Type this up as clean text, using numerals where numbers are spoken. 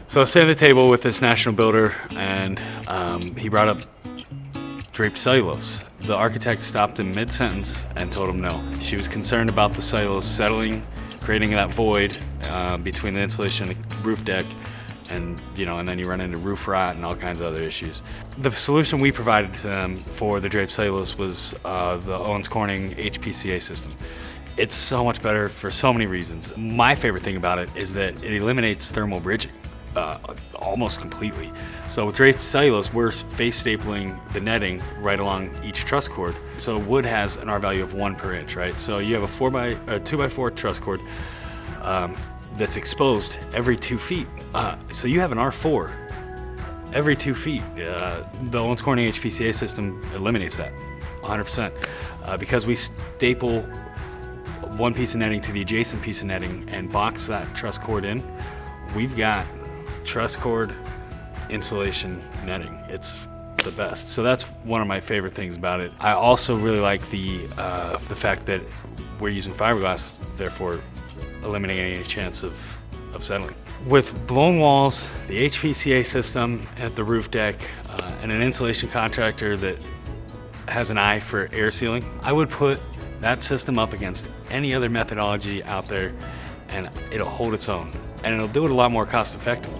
So I was sitting at the table with this national builder, and he brought up draped cellulose. The architect stopped him mid-sentence and told him no. She was concerned about the cellulose settling, creating that void between the insulation and the roof deck, and then you run into roof rot and all kinds of other issues. The solution we provided to them for the draped cellulose was the Owens Corning HPCA system. It's so much better for so many reasons. My favorite thing about it is that it eliminates thermal bridging almost completely. So with draped cellulose, we're face stapling the netting right along each truss cord. So wood has an R value of 1 per inch, right? So you have a 2x4 truss cord that's exposed every 2 feet. So you have an R4 every 2 feet. The Owens Corning HPCA system eliminates that 100%. Because we staple one piece of netting to the adjacent piece of netting and box that truss cord in, we've got truss cord insulation netting. It's the best. So that's one of my favorite things about it. I also really like the fact that we're using fiberglass, therefore eliminating any chance of settling. With blown walls, the HPCA system at the roof deck, and an insulation contractor that has an eye for air sealing, I would put that system up against any other methodology out there, and it'll hold its own. And it'll do it a lot more cost effectively.